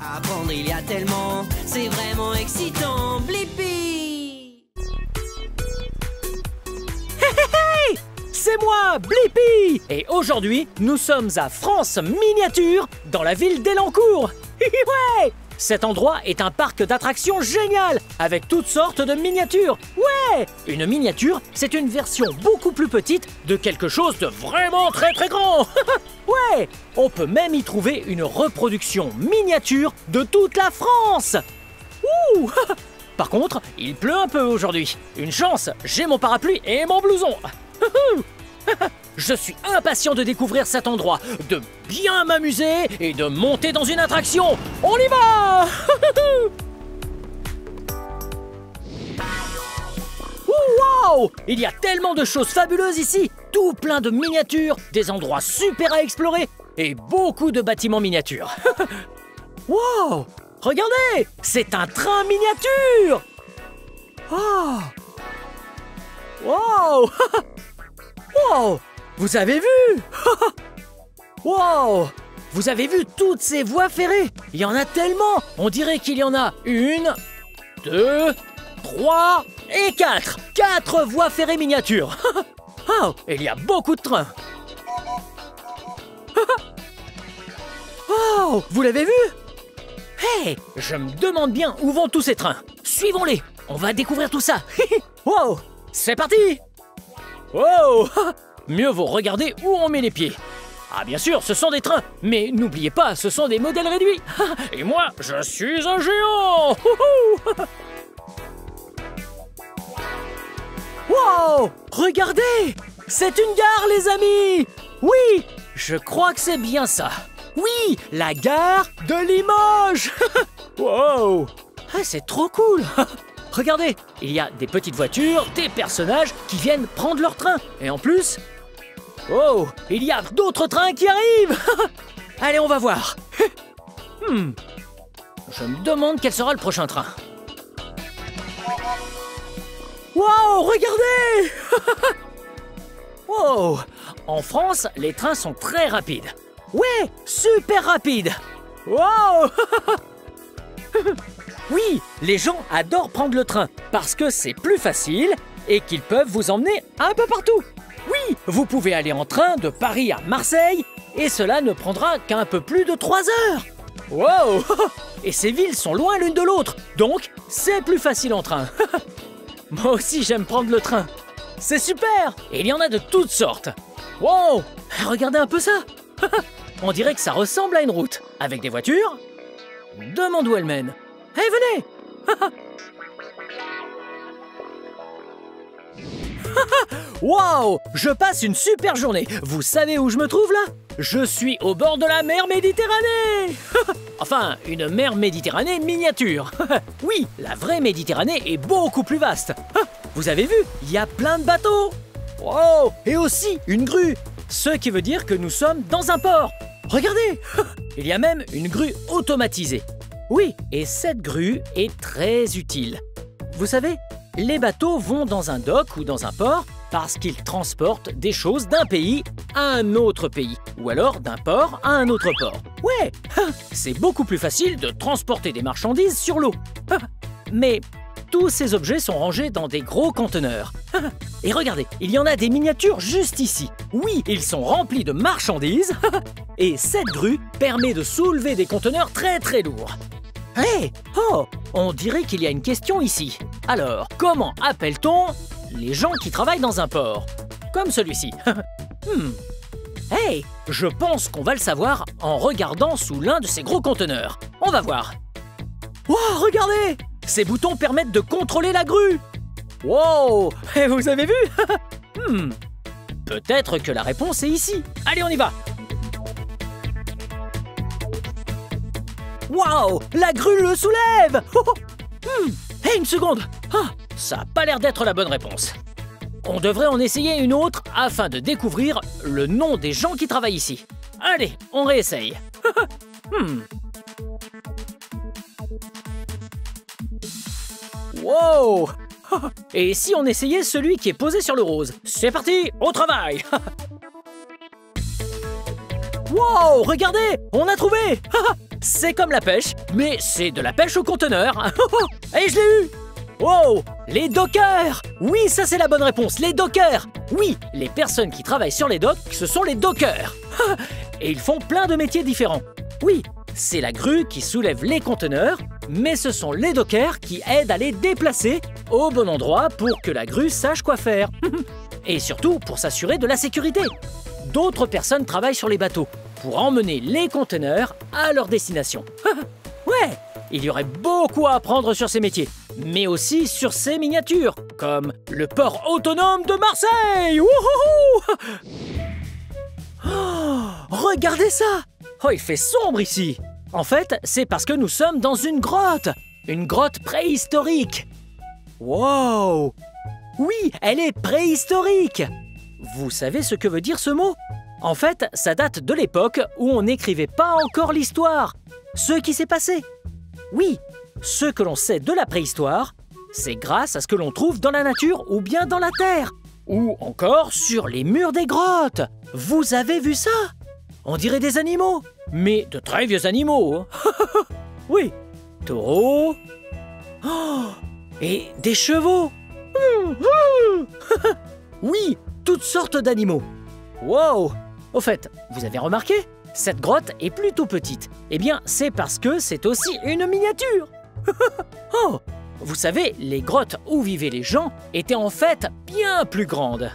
Apprendre, il y a tellement, c'est vraiment excitant. Blippi! Hey, c'est moi, Blippi! Et aujourd'hui, nous sommes à France Miniature, dans la ville d'Elancourt. Ouais! Cet endroit est un parc d'attractions génial, avec toutes sortes de miniatures. Ouais! Une miniature, c'est une version beaucoup plus petite de quelque chose de vraiment très grand. Ouais! On peut même y trouver une reproduction miniature de toute la France. Ouh! Par contre, il pleut un peu aujourd'hui. Une chance, j'ai mon parapluie et mon blouson. Je suis impatient de découvrir cet endroit, de bien m'amuser et de monter dans une attraction. On y va! Wow! Il y a tellement de choses fabuleuses ici, tout plein de miniatures, des endroits super à explorer et beaucoup de bâtiments miniatures. Wow! Regardez! C'est un train miniature! Oh! Wow! Wow! Vous avez vu? Wow! Vous avez vu toutes ces voies ferrées? Il y en a tellement! On dirait qu'il y en a 1, 2, 3 et 4! 4 voies ferrées miniatures! Oh! Il y a beaucoup de trains! Oh! Vous l'avez vu? Hey! Je me demande bien où vont tous ces trains! Suivons-les! On va découvrir tout ça! Wow! C'est parti! Wow! Mieux vaut regarder où on met les pieds. Ah bien sûr, ce sont des trains, mais n'oubliez pas, ce sont des modèles réduits. Et moi, je suis un géant! Wow! Regardez! C'est une gare, les amis! Oui! Je crois que c'est bien ça. Oui! La gare de Limoges! Wow! Ah, c'est trop cool! Regardez, il y a des petites voitures, des personnages qui viennent prendre leur train. Et en plus... Oh, il y a d'autres trains qui arrivent. Allez, on va voir. Je me demande quel sera le prochain train. Wow, regardez. Wow, en France, les trains sont très rapides. Ouais, super rapides. Wow. Oui, les gens adorent prendre le train parce que c'est plus facile et qu'ils peuvent vous emmener un peu partout. Oui, vous pouvez aller en train de Paris à Marseille et cela ne prendra qu'un peu plus de 3 heures. Wow! Et ces villes sont loin l'une de l'autre, donc c'est plus facile en train. Moi aussi j'aime prendre le train. C'est super! Et il y en a de toutes sortes. Wow! Regardez un peu ça. On dirait que ça ressemble à une route, avec des voitures. Demande où elles mènent. Hey, venez! Wow! Je passe une super journée. Vous savez où je me trouve là? Je suis au bord de la mer Méditerranée. Enfin, une mer Méditerranée miniature. Oui, la vraie Méditerranée est beaucoup plus vaste. Vous avez vu? Il y a plein de bateaux. Wow! Et aussi une grue. Ce qui veut dire que nous sommes dans un port. Regardez! Il y a même une grue automatisée. Oui, et cette grue est très utile. Vous savez, les bateaux vont dans un dock ou dans un port parce qu'ils transportent des choses d'un pays à un autre pays, ou alors d'un port à un autre port. Ouais, c'est beaucoup plus facile de transporter des marchandises sur l'eau. Mais tous ces objets sont rangés dans des gros conteneurs. Et regardez, il y en a des miniatures juste ici. Oui, ils sont remplis de marchandises. Et cette grue permet de soulever des conteneurs très lourds. Hey! Oh! On dirait qu'il y a une question ici. Alors, comment appelle-t-on les gens qui travaillent dans un port? Comme celui-ci. Hey! Je pense qu'on va le savoir en regardant sous l'un de ces gros conteneurs. On va voir. Wow! Regardez! Ces boutons permettent de contrôler la grue. Wow! Vous avez vu? Peut-être que la réponse est ici. Allez, on y va! Waouh! La grue le soulève! Hey, une seconde! Ça n'a pas l'air d'être la bonne réponse. On devrait en essayer une autre afin de découvrir le nom des gens qui travaillent ici. Allez, on réessaye. Wow! Et si on essayait celui qui est posé sur le rose? C'est parti, au travail! Wow! Regardez! On a trouvé! C'est comme la pêche, mais c'est de la pêche au conteneur. Et je l'ai eu! Wow! Les dockers! Oui, ça c'est la bonne réponse, les dockers! Oui, les personnes qui travaillent sur les docks, ce sont les dockers. Et ils font plein de métiers différents. Oui, c'est la grue qui soulève les conteneurs, mais ce sont les dockers qui aident à les déplacer au bon endroit pour que la grue sache quoi faire. Et surtout pour s'assurer de la sécurité. D'autres personnes travaillent sur les bateaux pour emmener les conteneurs à leur destination. Ouais, il y aurait beaucoup à apprendre sur ces métiers, mais aussi sur ces miniatures, comme le port autonome de Marseille. Wouhou! Oh, regardez ça! Oh, il fait sombre ici. En fait, c'est parce que nous sommes dans une grotte préhistorique. Wow! Oui, elle est préhistorique. Vous savez ce que veut dire ce mot? En fait, ça date de l'époque où on n'écrivait pas encore l'histoire, ce qui s'est passé. Oui, ce que l'on sait de la préhistoire, c'est grâce à ce que l'on trouve dans la nature ou bien dans la terre, ou encore sur les murs des grottes. Vous avez vu ça? On dirait des animaux, mais de très vieux animaux. Oui, taureaux, oh, et des chevaux. Oui, toutes sortes d'animaux. Wow! Au fait, vous avez remarqué? Cette grotte est plutôt petite. Eh bien, c'est parce que c'est aussi une miniature. Oh! Vous savez, les grottes où vivaient les gens étaient en fait bien plus grandes.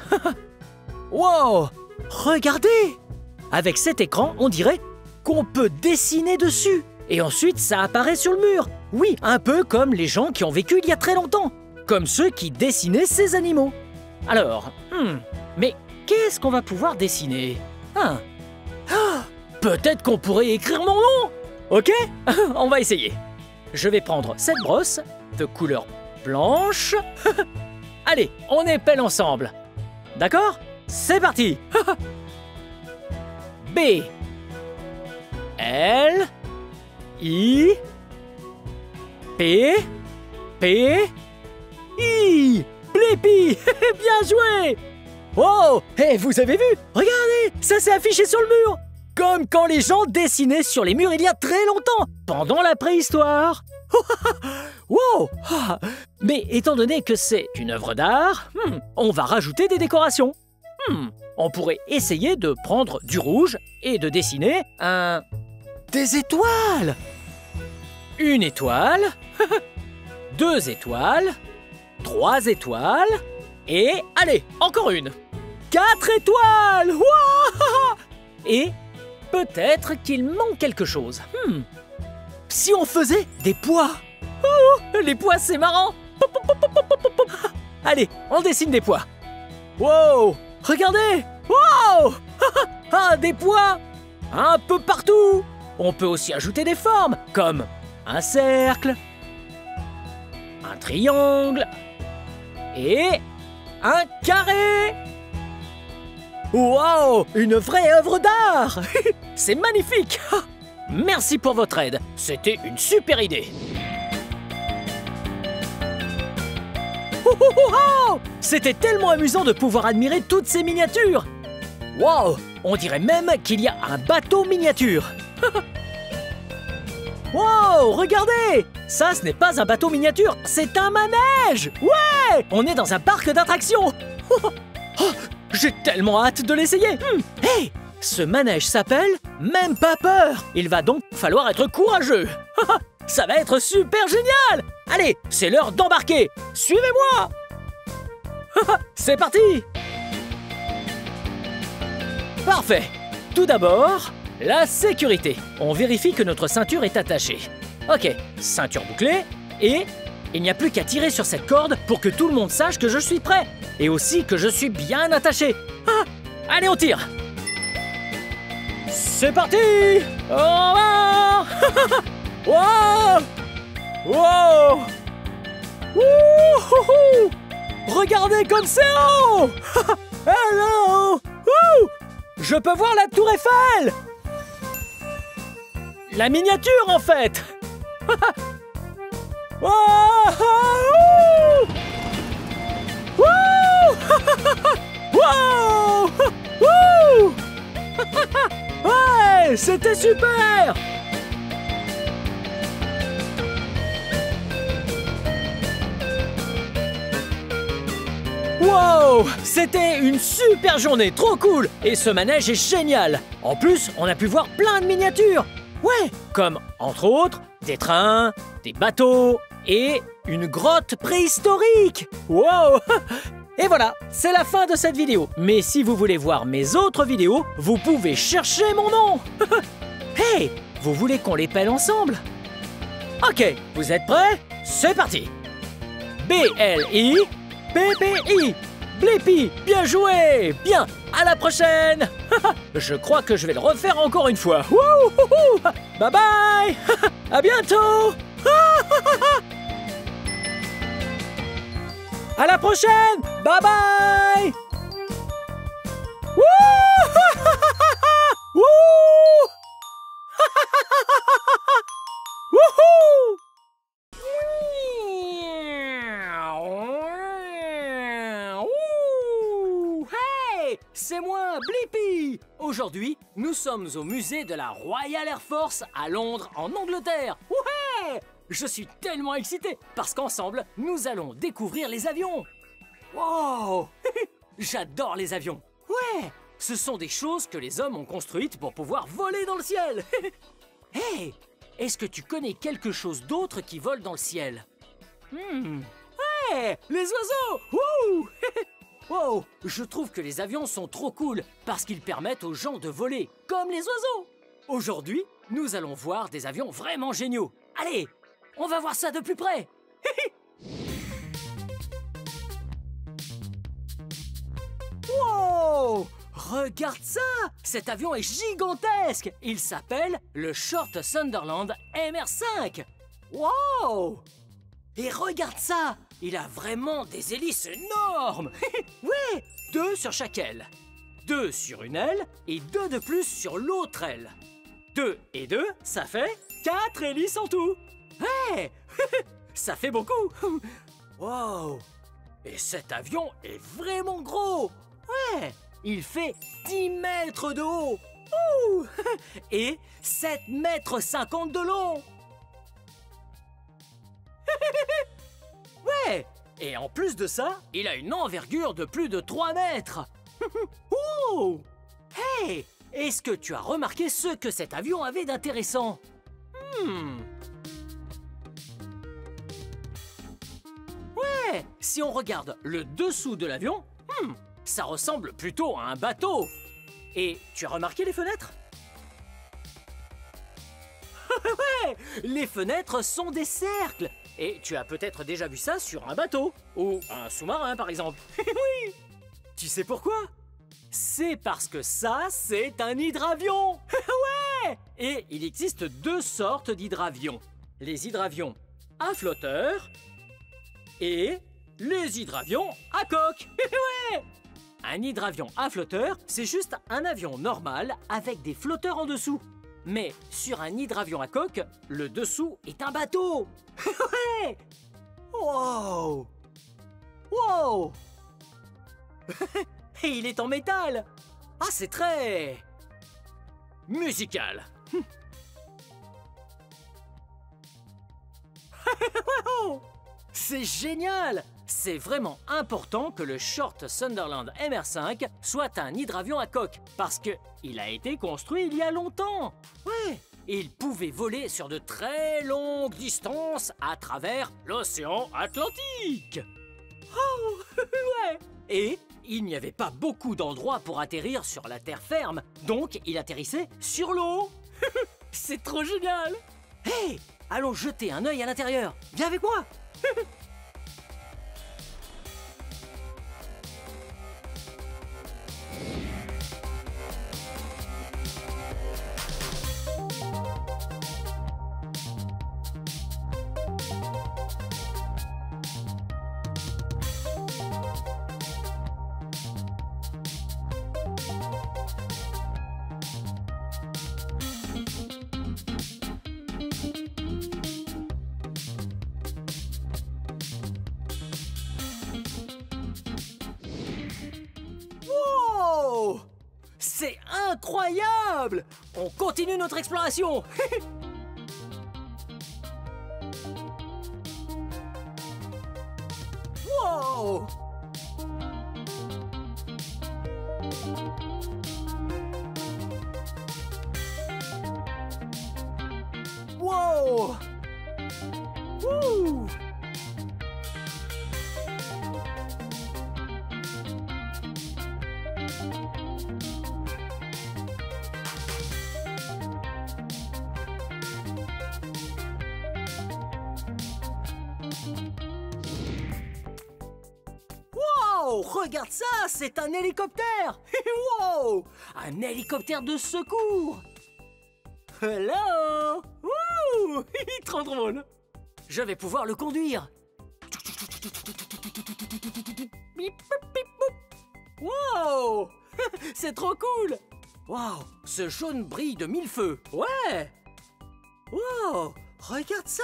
Wow! Regardez! Avec cet écran, on dirait qu'on peut dessiner dessus. Et ensuite, ça apparaît sur le mur. Oui, un peu comme les gens qui ont vécu il y a très longtemps. Comme ceux qui dessinaient ces animaux. Alors, mais qu'est-ce qu'on va pouvoir dessiner? Peut-être qu'on pourrait écrire mon nom. Ok? On va essayer. Je vais prendre cette brosse de couleur blanche. Allez, on épelle ensemble. D'accord? C'est parti. B L I P P I. Blippi. Bien joué. Oh, hey, vous avez vu? Regardez, ça s'est affiché sur le mur. Comme quand les gens dessinaient sur les murs il y a très longtemps, pendant la préhistoire. Wow. Mais étant donné que c'est une œuvre d'art, on va rajouter des décorations. On pourrait essayer de prendre du rouge et de dessiner des étoiles. Une étoile, 2 étoiles, 3 étoiles, et allez, encore une. 4 étoiles. Wow. Et peut-être qu'il manque quelque chose. Si on faisait des pois. Oh, les pois, c'est marrant. Allez, on dessine des pois. Wow, regardez. Wow. Ah, des pois. Un peu partout. On peut aussi ajouter des formes, comme un cercle, un triangle et un carré. Wow, une vraie œuvre d'art. C'est magnifique. Merci pour votre aide. C'était une super idée. C'était tellement amusant de pouvoir admirer toutes ces miniatures. Wow, on dirait même qu'il y a un bateau miniature. Wow, regardez. Ça, ce n'est pas un bateau miniature, c'est un manège. Ouais, on est dans un parc d'attractions. J'ai tellement hâte de l'essayer. Hey, ce manège s'appelle Même pas peur. Il va donc falloir être courageux. Ça va être super génial. Allez, c'est l'heure d'embarquer. Suivez-moi. C'est parti. Parfait. Tout d'abord, la sécurité. On vérifie que notre ceinture est attachée. Ok, ceinture bouclée et il n'y a plus qu'à tirer sur cette corde pour que tout le monde sache que je suis prêt. Et aussi que je suis bien attaché. Allez, on tire. C'est parti. Au revoir. Wow. Wow. Wouhou. Regardez comme c'est haut. Hello. Je peux voir la tour Eiffel. La miniature, en fait. Wow. Wow. Ouais, c'était super. Wow! C'était une super journée, trop cool! Et ce manège est génial! En plus, on a pu voir plein de miniatures! Ouais! Comme, entre autres, des trains, des bateaux et une grotte préhistorique! Wow! Et voilà, c'est la fin de cette vidéo. Mais si vous voulez voir mes autres vidéos, vous pouvez chercher mon nom! Hey! Vous voulez qu'on les pèle ensemble? Ok, vous êtes prêts? C'est parti! B-L-I-P-P-I. Blippi, bien joué! Bien, à la prochaine! Je crois que je vais le refaire encore une fois. Wouhou! Bye bye! À bientôt! À la prochaine! Bye bye! Wouhou! Wouhou! Hey! C'est moi, Blippi! Aujourd'hui, nous sommes au musée de la Royal Air Force à Londres, en Angleterre. Ouais! Je suis tellement excité parce qu'ensemble, nous allons découvrir les avions. Wow! J'adore les avions. Ouais! Ce sont des choses que les hommes ont construites pour pouvoir voler dans le ciel. Hey! Est-ce que tu connais quelque chose d'autre qui vole dans le ciel? Ouais! Les oiseaux! Wouh! Wow! Je trouve que les avions sont trop cool parce qu'ils permettent aux gens de voler, comme les oiseaux. Aujourd'hui, nous allons voir des avions vraiment géniaux. Allez, on va voir ça de plus près. Wow! Regarde ça! Cet avion est gigantesque! Il s'appelle le Short Sunderland MR5. Wow! Et regarde ça! Il a vraiment des hélices énormes! Ouais! 2 sur chaque aile. 2 sur une aile et 2 de plus sur l'autre aile. 2 et 2, ça fait 4 hélices en tout. Ouais! Ça fait beaucoup! Wow! Et cet avion est vraiment gros! Ouais! Il fait 10 mètres de haut. Ouh! Et 7 mètres 50 de long. Ouais! Et en plus de ça, il a une envergure de plus de 3 mètres. Ouh! Hey! Est-ce que tu as remarqué ce que cet avion avait d'intéressant? Ouais! Si on regarde le dessous de l'avion, ça ressemble plutôt à un bateau. Et tu as remarqué les fenêtres? Ouais! Les fenêtres sont des cercles. Et tu as peut-être déjà vu ça sur un bateau. Ou un sous-marin, par exemple. Oui! Tu sais pourquoi? C'est parce que ça, c'est un hydravion. Ouais! Et il existe 2 sortes d'hydravions. Les hydravions à flotteur et les hydravions à coque. Ouais! Un hydravion à flotteur, c'est juste un avion normal avec des flotteurs en dessous. Mais sur un hydravion à coque, le dessous est un bateau. Ouais! Wow! Wow! Et il est en métal. Ah, c'est très... musical. C'est génial! C'est vraiment important que le Short Sunderland MR5 soit un hydravion à coque parce qu'il a été construit il y a longtemps. Ouais, il pouvait voler sur de très longues distances à travers l'océan Atlantique. Oh, ouais. Et il n'y avait pas beaucoup d'endroits pour atterrir sur la terre ferme, donc il atterrissait sur l'eau. C'est trop génial! Hey, allons jeter un œil à l'intérieur. Viens avec moi. Wow! C'est incroyable! On continue notre exploration. Wow! Wow! Ouh! Wow! Regarde ça, c'est un hélicoptère! Wow! Un hélicoptère de secours! Hello! Ouh! Trop drôle! Je vais pouvoir le conduire! Wow! C'est trop cool! Wow! Ce jaune brille de mille feux! Ouais! Wow! Regarde ça!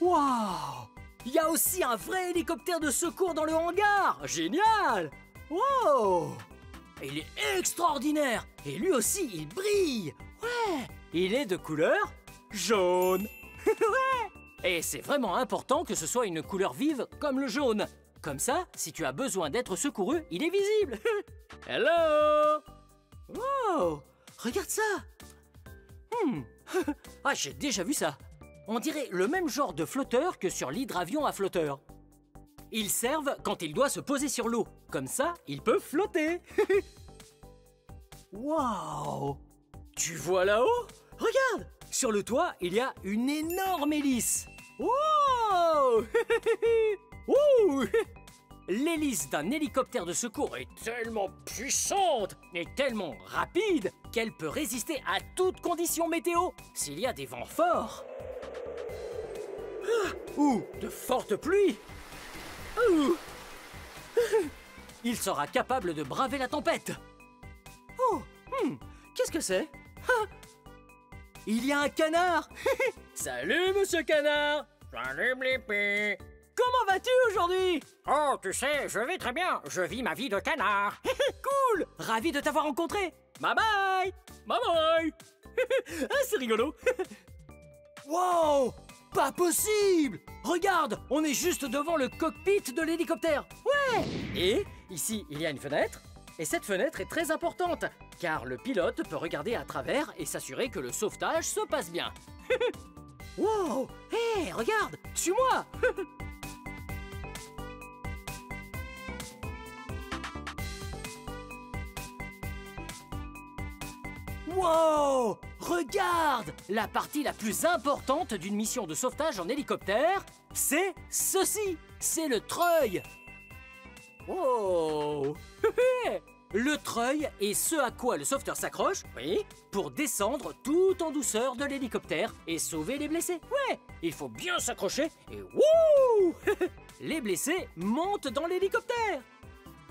Wow! Il y a aussi un vrai hélicoptère de secours dans le hangar! Génial! Wow! Il est extraordinaire! Et lui aussi, il brille! Ouais! Il est de couleur jaune! Ouais! Et c'est vraiment important que ce soit une couleur vive comme le jaune. Comme ça, si tu as besoin d'être secouru, il est visible! Hello! Wow! Regarde ça! Ah, j'ai déjà vu ça! On dirait le même genre de flotteur que sur l'hydravion à flotteur. Ils servent quand il doit se poser sur l'eau. Comme ça, il peut flotter. Waouh! Tu vois là-haut? Regarde! Sur le toit, il y a une énorme hélice. Wow! Ouh! L'hélice d'un hélicoptère de secours est tellement puissante et tellement rapide qu'elle peut résister à toute condition météo s'il y a des vents forts. Ou de fortes pluies. Il sera capable de braver la tempête. Oh, qu'est-ce que c'est? Il y a un canard. Salut, monsieur canard. Salut Blippi. Comment vas-tu aujourd'hui? Oh, tu sais, je vais très bien. Je vis ma vie de canard. Cool. Ravi de t'avoir rencontré. Bye bye. Bye bye. Ah, c'est rigolo. Wow! Pas possible! Regarde, on est juste devant le cockpit de l'hélicoptère. Ouais! Et ici, il y a une fenêtre. Et cette fenêtre est très importante, car le pilote peut regarder à travers et s'assurer que le sauvetage se passe bien. Wow! Hé, regarde! Suis-moi! Wow! Regarde! La partie la plus importante d'une mission de sauvetage en hélicoptère, c'est ceci! C'est le treuil! Wow! Le treuil est ce à quoi le sauveteur s'accroche, oui, pour descendre tout en douceur de l'hélicoptère et sauver les blessés. Ouais! Il faut bien s'accrocher et wouh! Les blessés montent dans l'hélicoptère!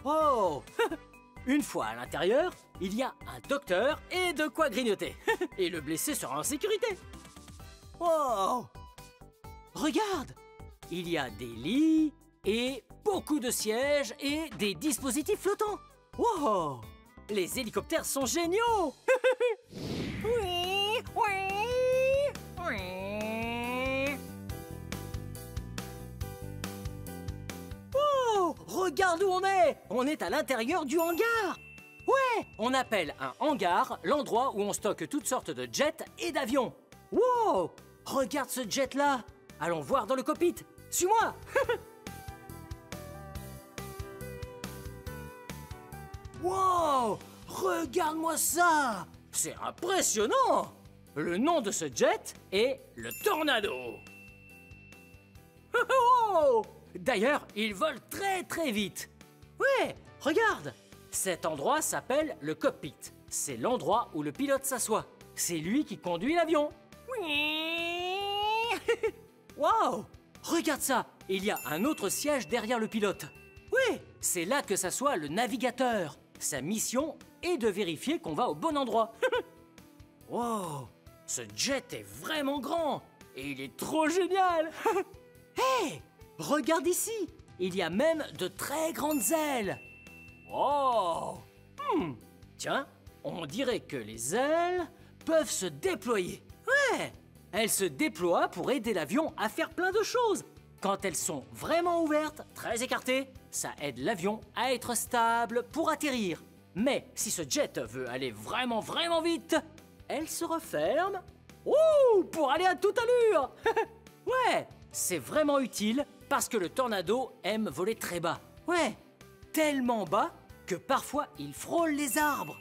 Oh! Une fois à l'intérieur, il y a un docteur et de quoi grignoter. Et le blessé sera en sécurité. Wow! Regarde! Il y a des lits et beaucoup de sièges et des dispositifs flottants. Wow! Les hélicoptères sont géniaux! Oui, oui, oui. Oh! Regarde où on est! On est à l'intérieur du hangar! Ouais! On appelle un hangar l'endroit où on stocke toutes sortes de jets et d'avions. Wow! Regarde ce jet-là! Allons voir dans le cockpit. Suis-moi! Wow! Regarde-moi ça! C'est impressionnant! Le nom de ce jet est le Tornado. Oh! D'ailleurs, il vole très très vite. Ouais, regarde! Cet endroit s'appelle le cockpit. C'est l'endroit où le pilote s'assoit. C'est lui qui conduit l'avion. Wow! Regarde ça! Il y a un autre siège derrière le pilote. Ouais, c'est là que s'assoit le navigateur. Sa mission est de vérifier qu'on va au bon endroit. Wow! Ce jet est vraiment grand et il est trop génial. Hey! Regarde ici! Il y a même de très grandes ailes. Wow! Tiens, on dirait que les ailes peuvent se déployer. Ouais! Elles se déploient pour aider l'avion à faire plein de choses. Quand elles sont vraiment ouvertes, très écartées, ça aide l'avion à être stable pour atterrir. Mais si ce jet veut aller vraiment vite, elle se referme Ouh, pour aller à toute allure. Ouais, c'est vraiment utile parce que le tornado aime voler très bas. Ouais, tellement bas que parfois il frôle les arbres.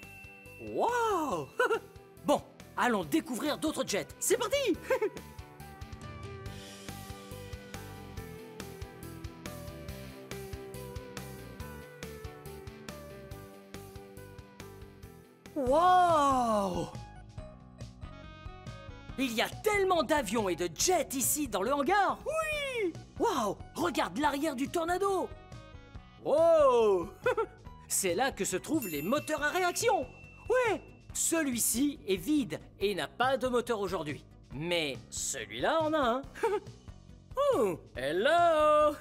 Waouh. Bon, allons découvrir d'autres jets. C'est parti. Wow! Il y a tellement d'avions et de jets ici dans le hangar. Oui! Wow! Regarde l'arrière du tornado. Wow! C'est là que se trouvent les moteurs à réaction. Ouais! Celui-ci est vide et n'a pas de moteur aujourd'hui. Mais celui-là en a un. Oh! Hello!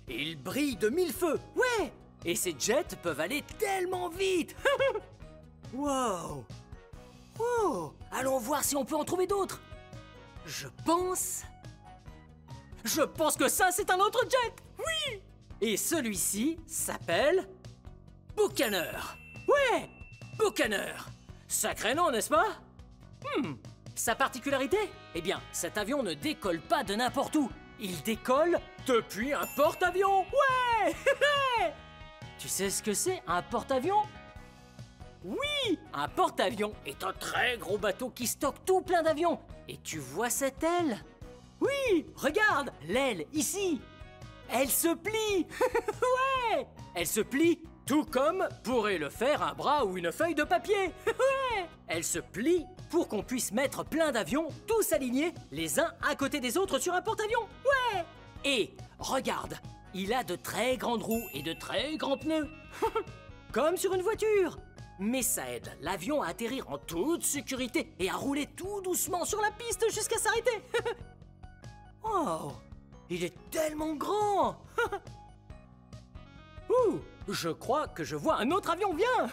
Il brille de mille feux. Ouais! Et ces jets peuvent aller tellement vite. Wow! Oh! Allons voir si on peut en trouver d'autres. Je pense que ça, c'est un autre jet. Oui! Et celui-ci s'appelle Buccaneer. Ouais! Buccaneer. Sacré nom, n'est-ce pas? Sa particularité? Eh bien, cet avion ne décolle pas de n'importe où. Il décolle depuis un porte-avions. Ouais! Tu sais ce que c'est, un porte-avions? Oui! Un porte-avions est un très gros bateau qui stocke tout plein d'avions. Et tu vois cette aile? Oui! Regarde! L'aile, ici! Elle se plie! Ouais! Elle se plie tout comme pourrait le faire un bras ou une feuille de papier. Ouais! Elle se plie pour qu'on puisse mettre plein d'avions, tous alignés, les uns à côté des autres sur un porte-avions. Ouais! Et regarde! Il a de très grandes roues et de très grands pneus. Comme sur une voiture. Mais ça aide l'avion à atterrir en toute sécurité et à rouler tout doucement sur la piste jusqu'à s'arrêter. Oh, il est tellement grand. Ouh, je crois que je vois un autre avion, viens.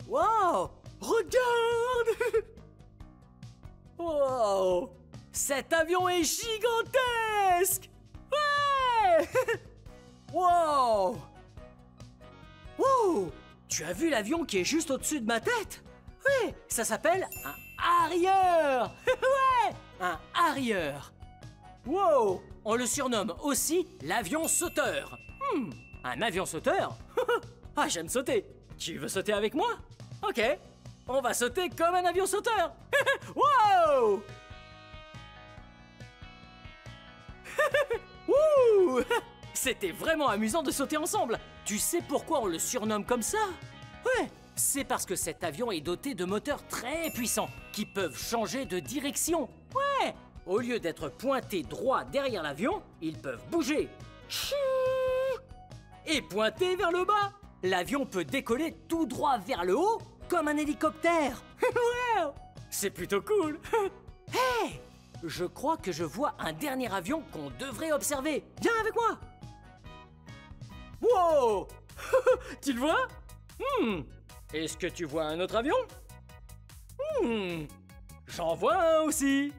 Wow, regarde. Wow, cet avion est gigantesque. Ouais. Wow. Wow. Tu as vu l'avion qui est juste au-dessus de ma tête? Oui, ça s'appelle un Harrier. Ouais, un Harrier. Wow, on le surnomme aussi l'avion sauteur. Un avion sauteur? Ah, j'aime sauter. Tu veux sauter avec moi? Ok, on va sauter comme un avion sauteur. Wow. Wouh. C'était vraiment amusant de sauter ensemble. Tu sais pourquoi on le surnomme comme ça? Ouais, c'est parce que cet avion est doté de moteurs très puissants qui peuvent changer de direction. Ouais, au lieu d'être pointés droit derrière l'avion, ils peuvent bouger et pointer vers le bas. L'avion peut décoller tout droit vers le haut comme un hélicoptère. Ouais, c'est plutôt cool. Hey, je crois que je vois un dernier avion qu'on devrait observer. Viens avec moi. Wow. Tu le vois? Est-ce que tu vois un autre avion? J'en vois un aussi.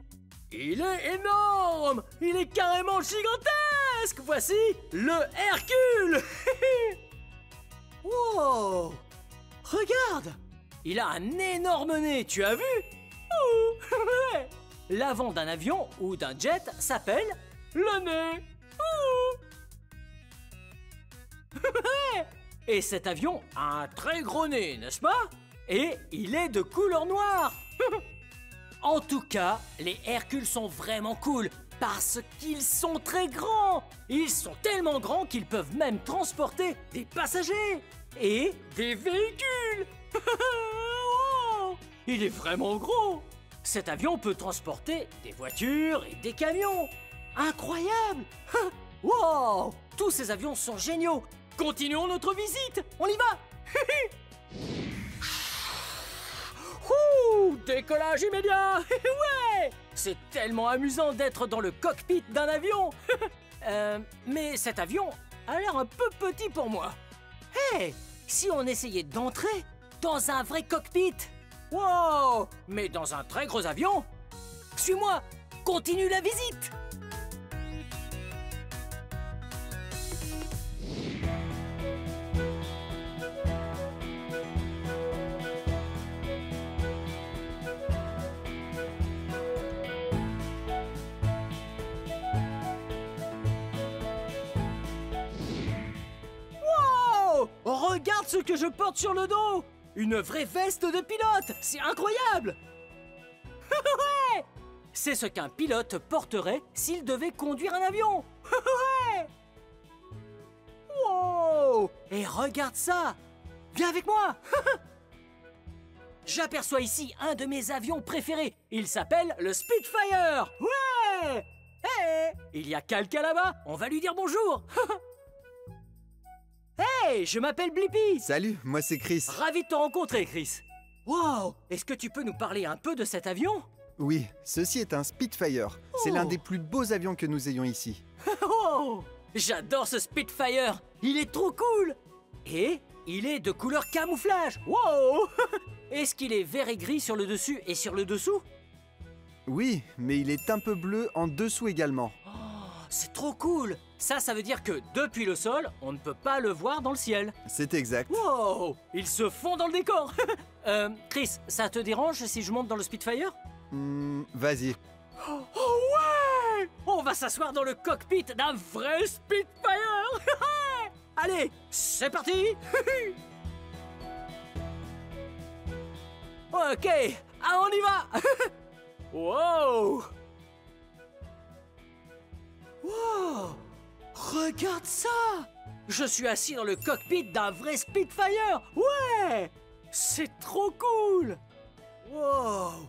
Il est énorme. Il est carrément gigantesque. Voici le Hercule. Wow. Regarde. Il a un énorme nez, tu as vu? L'avant d'un avion ou d'un jet s'appelle le nez. Et cet avion a un très gros nez, n'est-ce pas? Et il est de couleur noire. En tout cas, les Hercules sont vraiment cool parce qu'ils sont très grands. Ils sont tellement grands qu'ils peuvent même transporter des passagers et des véhicules. Wow. Il est vraiment gros. Cet avion peut transporter des voitures et des camions. Incroyable. Wow. Tous ces avions sont géniaux. Continuons notre visite. On y va. Ouh, décollage immédiat. Ouais. C'est tellement amusant d'être dans le cockpit d'un avion. Mais cet avion a l'air un peu petit pour moi. Hey, si on essayait d'entrer dans un vrai cockpit. Wow, mais dans un très gros avion. Suis-moi, continue la visite. regarde ce que je porte sur le dos! Une vraie veste de pilote! C'est incroyable! Ouais! C'est ce qu'un pilote porterait s'il devait conduire un avion! Ouais! Wow! Et regarde ça! Viens avec moi! J'aperçois ici un de mes avions préférés. Il s'appelle le Spitfire! Ouais! Hey! Il y a quelqu'un là-bas, on va lui dire bonjour! Hey! Je m'appelle Blippi! Salut, moi c'est Chris. Ravi de te rencontrer, Chris! Wow! Est-ce que tu peux nous parler un peu de cet avion? Oui, ceci est un Spitfire. C'est l'un des plus beaux avions que nous ayons ici. Oh! J'adore ce Spitfire! Il est trop cool! Et il est de couleur camouflage! Wow! Est-ce qu'il est vert et gris sur le dessus et sur le dessous? Oui, mais il est un peu bleu en dessous également. Oh, c'est trop cool! Ça veut dire que depuis le sol, on ne peut pas le voir dans le ciel. C'est exact. Wow! Il se fond dans le décor! Chris, ça te dérange si je monte dans le Spitfire? Vas-y. Oh ouais! On va s'asseoir dans le cockpit d'un vrai Spitfire! Allez, c'est parti! Ok, on y va! Wow! Wow! Regarde ça! Je suis assis dans le cockpit d'un vrai Spitfire! Ouais! C'est trop cool! Wow!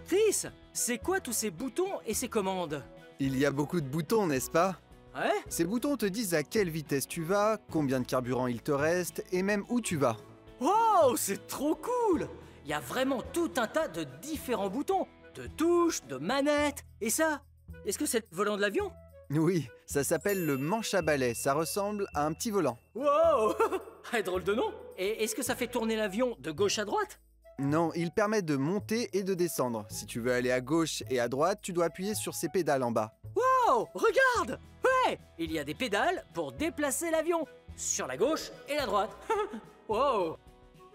Chris, c'est quoi tous ces boutons et ces commandes? Il y a beaucoup de boutons, n'est-ce pas? Ouais? Ces boutons te disent à quelle vitesse tu vas, combien de carburant il te reste, et même où tu vas. Wow, c'est trop cool! Il y a vraiment tout un tas de différents boutons, de touches, de manettes. Et ça, est-ce que c'est le volant de l'avion? Oui, ça s'appelle le manche à balai, ça ressemble à un petit volant. Wow! Drôle de nom! Et est-ce que ça fait tourner l'avion de gauche à droite? Non, il permet de monter et de descendre. Si tu veux aller à gauche et à droite, tu dois appuyer sur ces pédales en bas. Wow! Regarde! Ouais! Il y a des pédales pour déplacer l'avion, sur la gauche et la droite. Wow!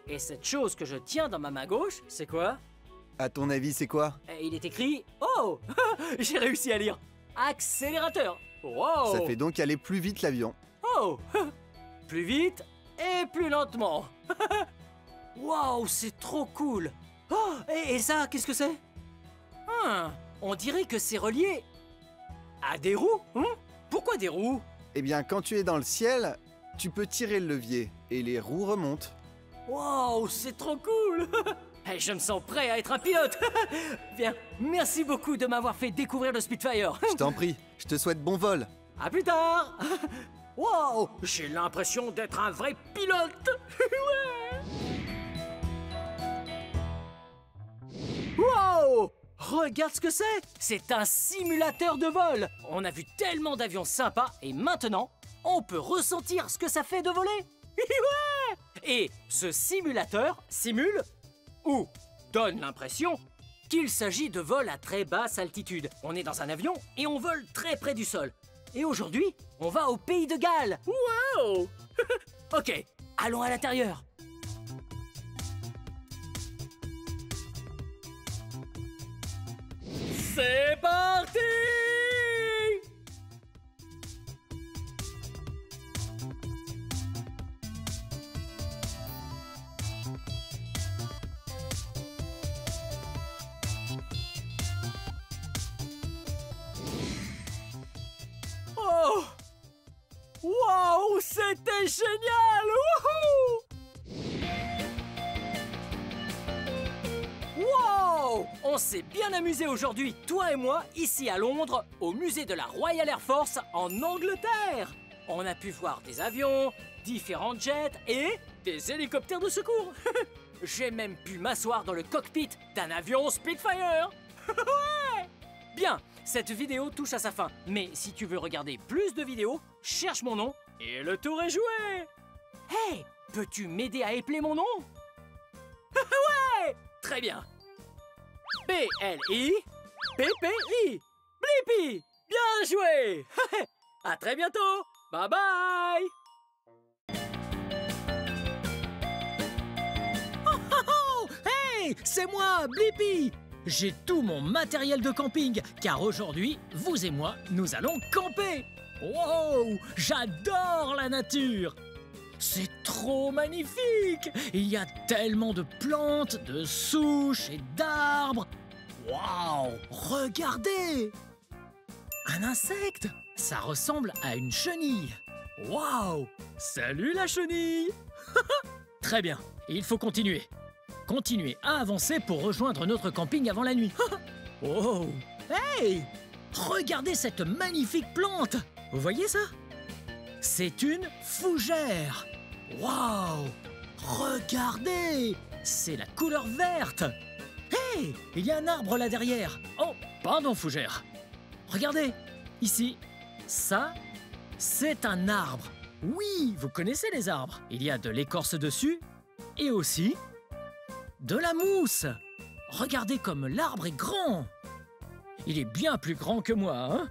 Et cette chose que je tiens dans ma main gauche, c'est quoi? À ton avis, c'est quoi? Il est écrit... Oh! J'ai réussi à lire! Accélérateur! Wow! Ça fait donc aller plus vite l'avion. Oh! Plus vite et plus lentement. Wow, c'est trop cool! Oh, et ça, qu'est-ce que c'est? On dirait que c'est relié à des roues. Pourquoi des roues? Eh bien, quand tu es dans le ciel, tu peux tirer le levier et les roues remontent. Wow, c'est trop cool! Je me sens prêt à être un pilote. Bien, merci beaucoup de m'avoir fait découvrir le Spitfire. Je t'en prie, je te souhaite bon vol. À plus tard. Wow, j'ai l'impression d'être un vrai pilote. Ouais. Wow! Regarde ce que c'est! C'est un simulateur de vol! On a vu tellement d'avions sympas et maintenant, on peut ressentir ce que ça fait de voler! Ouais! Et ce simulateur simule ou donne l'impression qu'il s'agit de vol à très basse altitude. On est dans un avion et on vole très près du sol. Et aujourd'hui, on va au pays de Galles! Wow! Ok, allons à l'intérieur! C'est parti! Oh! Wow! C'était génial! Wouhou! Wow! On s'est bien amusé aujourd'hui, toi et moi, ici à Londres, au musée de la Royal Air Force en Angleterre. On a pu voir des avions, différents jets et des hélicoptères de secours. J'ai même pu m'asseoir dans le cockpit d'un avion Spitfire. Ouais! Bien, cette vidéo touche à sa fin. Mais si tu veux regarder plus de vidéos, cherche mon nom et le tour est joué. Hey, peux-tu m'aider à épeler mon nom? Ouais! Très bien. B-L-I P-P-I Blippi! Bien joué! À très bientôt! Bye bye! Oh, hey! C'est moi, Blippi! J'ai tout mon matériel de camping, car aujourd'hui, vous et moi, nous allons camper! Wow! J'adore la nature! C'est trop magnifique! Il y a tellement de plantes, de souches et d'arbres. Waouh! Regardez! Un insecte! Ça ressemble à une chenille. Waouh! Salut la chenille! Très bien, il faut continuer. Continuez à avancer pour rejoindre notre camping avant la nuit. Oh! Hey! Regardez cette magnifique plante! Vous voyez ça? C'est une fougère. Waouh! Regardez! C'est la couleur verte. Hey! Il y a un arbre là derrière. Oh, pardon fougère. Regardez, ici. Ça, c'est un arbre. Oui, vous connaissez les arbres. Il y a de l'écorce dessus et aussi de la mousse. Regardez comme l'arbre est grand. Il est bien plus grand que moi, hein?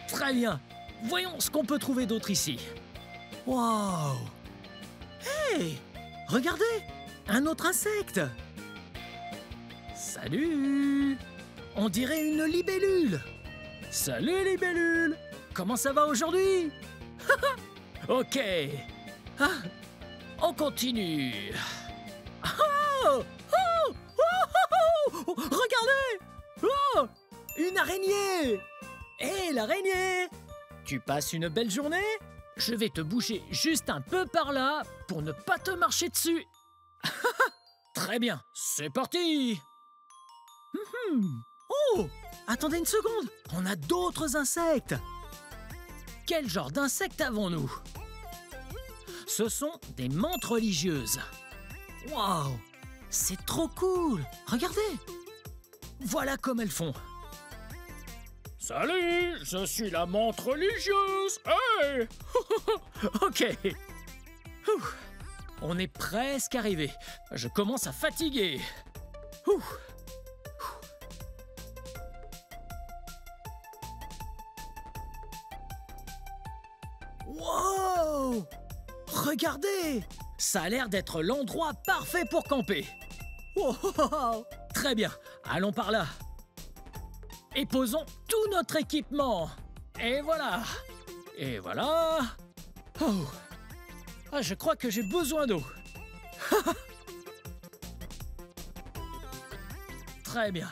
Très bien. Voyons ce qu'on peut trouver d'autre ici. Waouh! Hey! Regardez! Un autre insecte! Salut! On dirait une libellule! Salut libellule! Comment ça va aujourd'hui? Ok! Ah, on continue! Oh! Oh! Oh! Oh! Regardez! Oh! Une araignée! Hé, l'araignée! Tu passes une belle journée? Je vais te bouger juste un peu par là pour ne pas te marcher dessus. Très bien, c'est parti! Oh! Attendez une seconde, on a d'autres insectes. Quel genre d'insectes avons-nous? Ce sont des menthes religieuses. Waouh! C'est trop cool! Regardez! Voilà comme elles font. Salut, je suis la menthe religieuse. Hey! Ok. Ouh. On est presque arrivé. Je commence à fatiguer. Ouh. Wow! Regardez! Ça a l'air d'être l'endroit parfait pour camper. Wow! Très bien, allons par là. Et posons tout notre équipement. Et voilà. Et voilà. Oh. Ah, je crois que j'ai besoin d'eau. Très bien.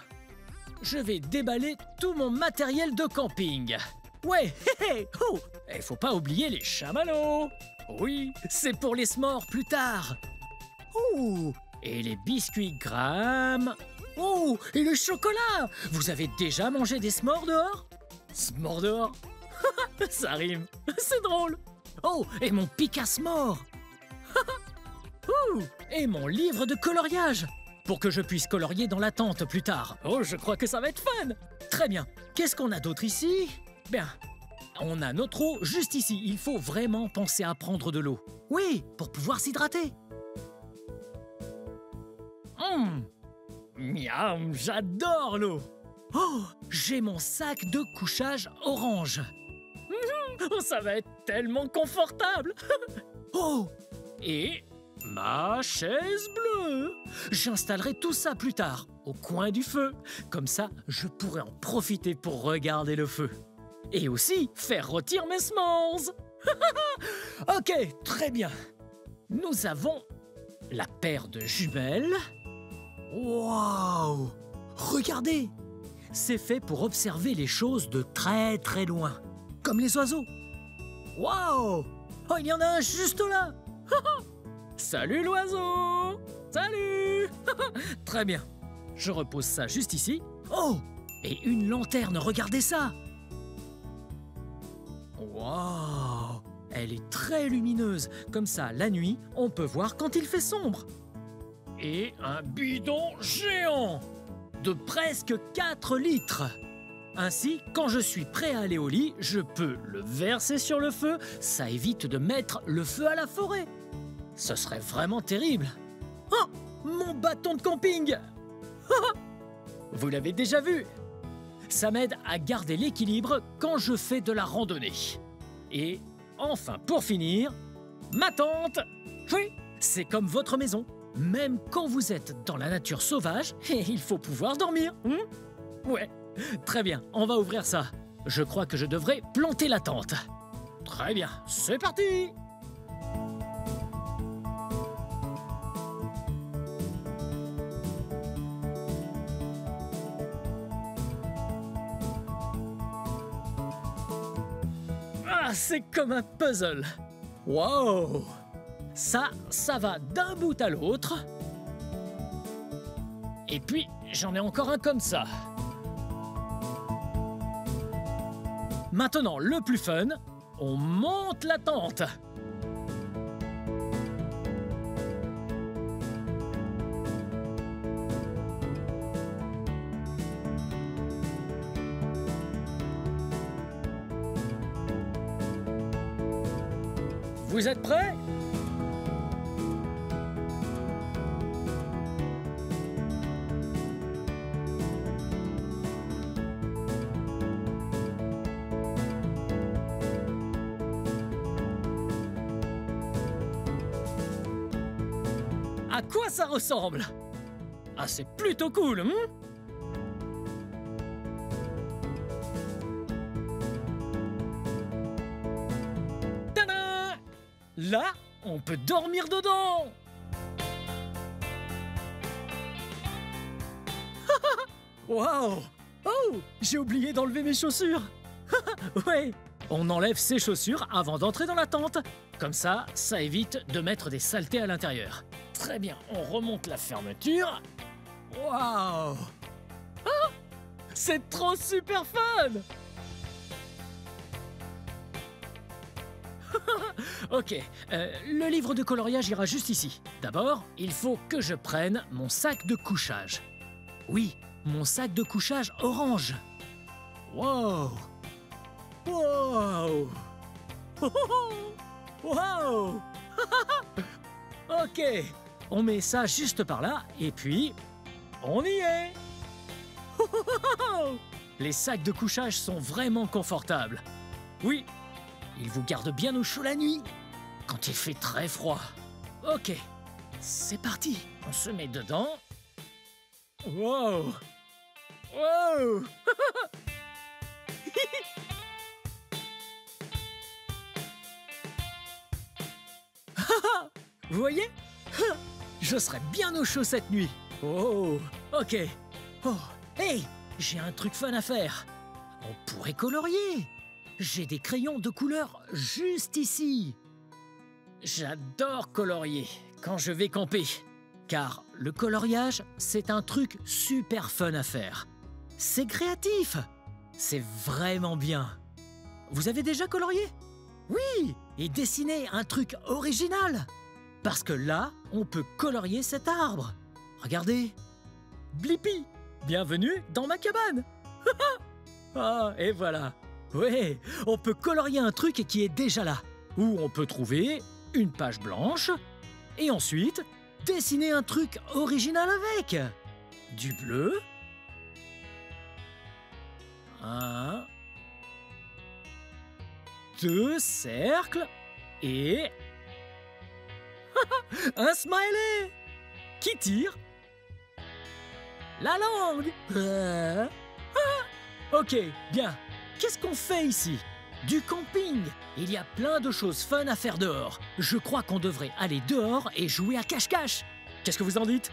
Je vais déballer tout mon matériel de camping. Ouais, hé, hé, oh. Et faut pas oublier les chamallows. Oui, c'est pour les s'mores plus tard. Ouh. Et les biscuits Graham. Oh, et le chocolat! Vous avez déjà mangé des s'mores dehors? S'mores dehors? Ça rime, c'est drôle. Oh, et mon pic à s'mores. Et mon livre de coloriage pour que je puisse colorier dans la tente plus tard. Oh, je crois que ça va être fun. Très bien. Qu'est-ce qu'on a d'autre ici? Bien, on a notre eau juste ici. Il faut vraiment penser à prendre de l'eau. Oui, pour pouvoir s'hydrater. Miam, j'adore l'eau. Oh, j'ai mon sac de couchage orange. Oh, ça va être tellement confortable. Oh, et ma chaise bleue. J'installerai tout ça plus tard, au coin du feu. Comme ça, je pourrai en profiter pour regarder le feu. Et aussi faire rôtir mes s'mores. Ok, très bien. Nous avons la paire de jumelles. Waouh! Regardez! C'est fait pour observer les choses de très très loin, comme les oiseaux. Waouh! Oh, il y en a un juste là! Salut l'oiseau! Salut! Très bien. Je repose ça juste ici. Oh! Et une lanterne, regardez ça! Waouh! Elle est très lumineuse. Comme ça, la nuit, on peut voir quand il fait sombre. Et un bidon géant de presque 4 litres. Ainsi, quand je suis prêt à aller au lit, je peux le verser sur le feu. Ça évite de mettre le feu à la forêt. Ce serait vraiment terrible. Oh, mon bâton de camping. Vous l'avez déjà vu. Ça m'aide à garder l'équilibre quand je fais de la randonnée. Et enfin, pour finir, ma tente. Oui, c'est comme votre maison. Même quand vous êtes dans la nature sauvage, il faut pouvoir dormir. Ouais, très bien, on va ouvrir ça. Je crois que je devrais planter la tente. Très bien, c'est parti! Ah, c'est comme un puzzle. Wow! Ça va d'un bout à l'autre. Et puis, j'en ai encore un comme ça. Maintenant, le plus fun, on monte la tente. Vous êtes prêts? À quoi ça ressemble? Ah, c'est plutôt cool, hein? Tada! Là, on peut dormir dedans! Waouh! Oh! J'ai oublié d'enlever mes chaussures! Ouais! On enlève ses chaussures avant d'entrer dans la tente. Comme ça, ça évite de mettre des saletés à l'intérieur. Très bien, on remonte la fermeture. Waouh! Ah! C'est trop super fun! Ok, le livre de coloriage ira juste ici. D'abord, il faut que je prenne mon sac de couchage. Oui, mon sac de couchage orange. Wow! Wow! Wow! Ok, on met ça juste par là et puis on y est! Les sacs de couchage sont vraiment confortables. Oui, ils vous gardent bien au chaud la nuit quand il fait très froid. Ok, c'est parti. On se met dedans. Wow! Wow! Vous voyez? Je serai bien au chaud cette nuit. Oh, ok. Oh, hey, j'ai un truc fun à faire. On pourrait colorier. J'ai des crayons de couleur juste ici. J'adore colorier quand je vais camper. Car le coloriage, c'est un truc super fun à faire. C'est créatif. C'est vraiment bien. Vous avez déjà colorié? Oui, et dessiner un truc original. Parce que là, on peut colorier cet arbre. Regardez. Blippi, bienvenue dans ma cabane. Ah, et voilà. Ouais, on peut colorier un truc qui est déjà là. Ou on peut trouver une page blanche et ensuite dessiner un truc original avec. Du bleu. Un. 2 cercles et un smiley qui tire la langue. Ok, bien. Qu'est-ce qu'on fait ici? Du camping. Il y a plein de choses fun à faire dehors. Je crois qu'on devrait aller dehors et jouer à cache-cache. Qu'est-ce que vous en dites?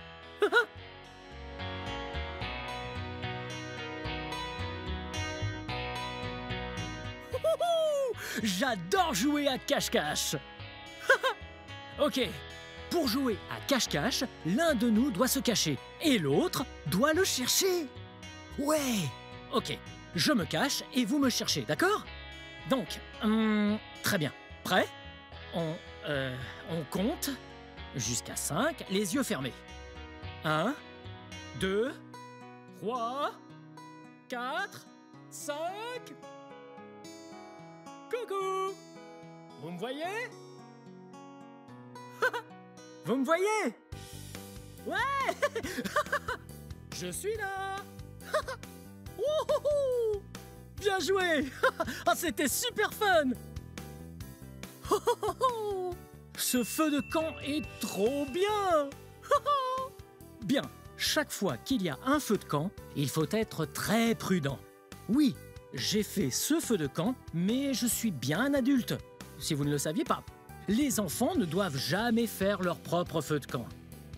J'adore jouer à cache-cache. Ok, pour jouer à cache-cache, l'un de nous doit se cacher et l'autre doit le chercher. Ouais. Ok, je me cache et vous me cherchez, d'accord? Donc, très bien. Prêt? On compte jusqu'à 5, les yeux fermés. 1, 2, 3, 4, 5... Coucou! Vous me voyez? Vous me voyez? Ouais! Je suis là! Wouhou! Bien joué! Ah, c'était super fun! Ce feu de camp est trop bien! Bien, chaque fois qu'il y a un feu de camp, il faut être très prudent. Oui, j'ai fait ce feu de camp, mais je suis bien un adulte, si vous ne le saviez pas. Les enfants ne doivent jamais faire leur propre feu de camp.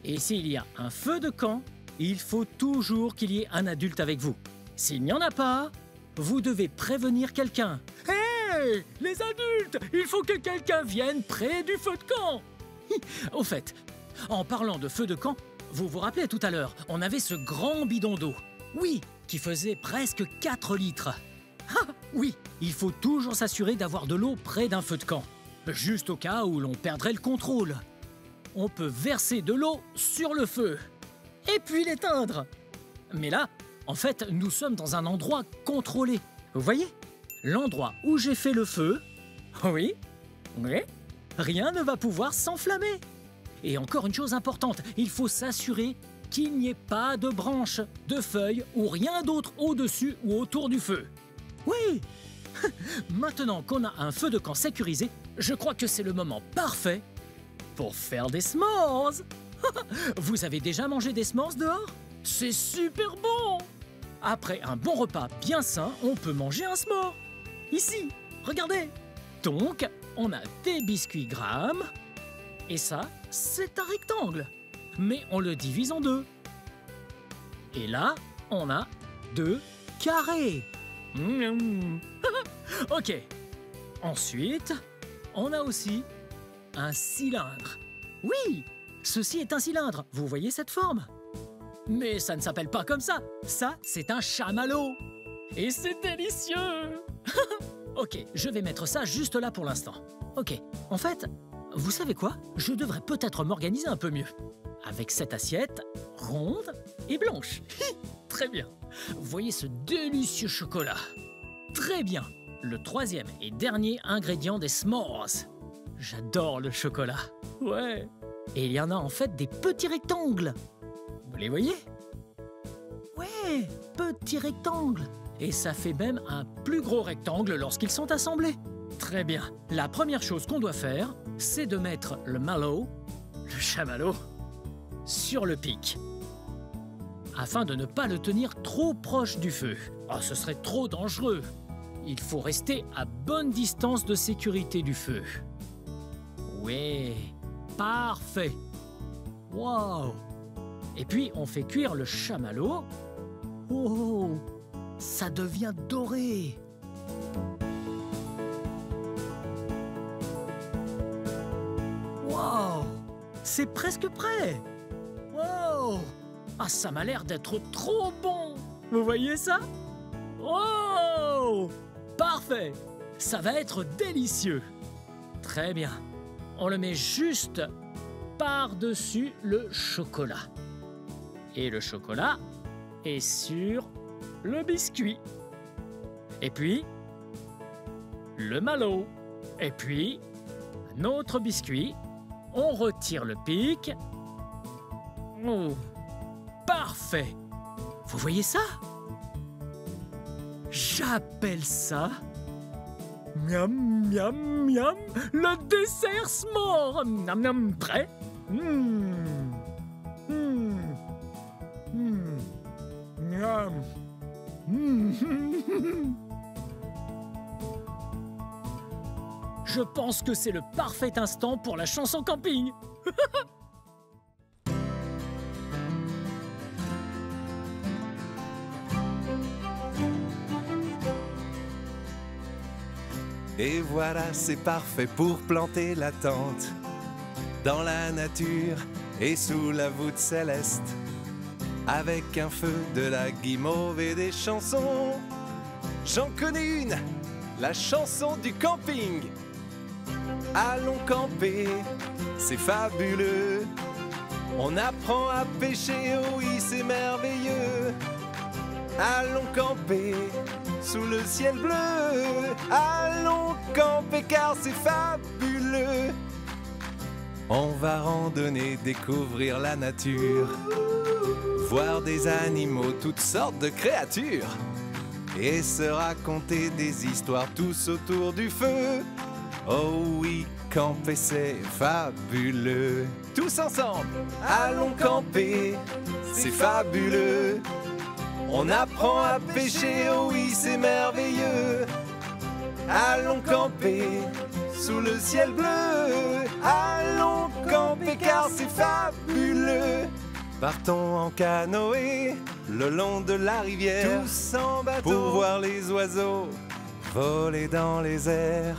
Et s'il y a un feu de camp, il faut toujours qu'il y ait un adulte avec vous. S'il n'y en a pas, vous devez prévenir quelqu'un. Hé, Hé, les adultes, il faut que quelqu'un vienne près du feu de camp. Au fait, en parlant de feu de camp, vous vous rappelez tout à l'heure, on avait ce grand bidon d'eau. Oui, qui faisait presque 4 litres. Ah, oui, il faut toujours s'assurer d'avoir de l'eau près d'un feu de camp, juste au cas où l'on perdrait le contrôle. On peut verser de l'eau sur le feu, et puis l'éteindre. Mais là, en fait, nous sommes dans un endroit contrôlé. Vous voyez? L'endroit où j'ai fait le feu, oui, rien ne va pouvoir s'enflammer. Et encore une chose importante, il faut s'assurer qu'il n'y ait pas de branches, de feuilles ou rien d'autre au-dessus ou autour du feu. Oui! Maintenant qu'on a un feu de camp sécurisé, je crois que c'est le moment parfait pour faire des s'mores. Vous avez déjà mangé des s'mores dehors? C'est super bon! Après un bon repas bien sain, on peut manger un s'more. Ici, regardez! Donc, on a des biscuits Graham, et ça, c'est un rectangle. Mais on le divise en deux. Et là, on a 2 carrés. Ok. Ensuite, on a aussi un cylindre. Oui, ceci est un cylindre. Vous voyez cette forme? Mais ça ne s'appelle pas comme ça. Ça, c'est un chamallow. Et c'est délicieux. Ok, je vais mettre ça juste là pour l'instant. Ok, en fait, vous savez quoi? Je devrais peut-être m'organiser un peu mieux. Avec cette assiette ronde et blanche. Très bien. Voyez ce délicieux chocolat. Très bien. Le troisième et dernier ingrédient des s'mores. J'adore le chocolat. Ouais. Et il y en a en fait des petits rectangles. Vous les voyez? Ouais, petits rectangles. Et ça fait même un plus gros rectangle lorsqu'ils sont assemblés. Très bien. La première chose qu'on doit faire, c'est de mettre le mallow, le chamallow, sur le pic, afin de ne pas le tenir trop proche du feu. Ah, ce serait trop dangereux. Il faut rester à bonne distance de sécurité du feu. Ouais, parfait. Wow. Et puis, on fait cuire le chamallow. Oh, ça devient doré. Wow, c'est presque prêt. Wow. Ah, ça m'a l'air d'être trop bon. Vous voyez ça? Wow. Parfait. Ça va être délicieux. Très bien. On le met juste par-dessus le chocolat. Et le chocolat est sur le biscuit. Et puis, le mallow. Et puis, un autre biscuit. On retire le pic. Oh, parfait. Vous voyez ça? J'appelle ça... Miam, miam, miam, le dessert s'more. Miam, miam, prêt? Miam. Je pense que c'est le parfait instant pour la chanson camping. Et voilà, c'est parfait pour planter la tente dans la nature et sous la voûte céleste, avec un feu, de la guimauve et des chansons. J'en connais une, la chanson du camping. Allons camper, c'est fabuleux. On apprend à pêcher, oh oui, c'est merveilleux. Allons camper sous le ciel bleu. Allons camper car c'est fabuleux. On va randonner, découvrir la nature, voir des animaux, toutes sortes de créatures, et se raconter des histoires tous autour du feu. Oh oui, camper c'est fabuleux. Tous ensemble, allons camper, c'est fabuleux. On apprend à pêcher, oh oui, c'est merveilleux. Allons camper sous le ciel bleu. Allons camper car c'est fabuleux. Partons en canoë le long de la rivière, tous en bateau, pour voir les oiseaux voler dans les airs.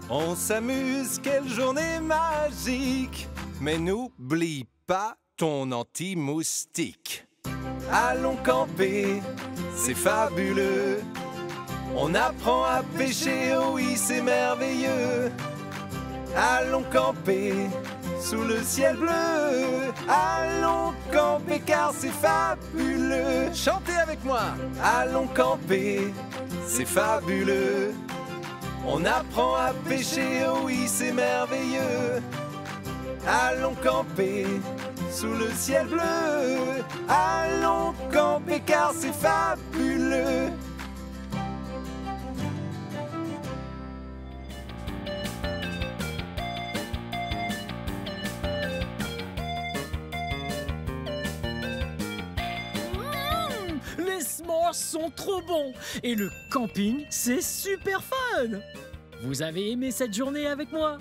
On s'amuse, quelle journée magique. Mais n'oublie pas ton anti-moustique. Allons camper, c'est fabuleux. On apprend à pêcher, oh oui, c'est merveilleux. Allons camper sous le ciel bleu. Allons camper car c'est fabuleux. Chantez avec moi. Allons camper, c'est fabuleux. On apprend à pêcher, oh oui, c'est merveilleux. Allons camper sous le ciel bleu. Allons camper car c'est fabuleux. Les s'mores sont trop bons et le camping, c'est super fun. Vous avez aimé cette journée avec moi?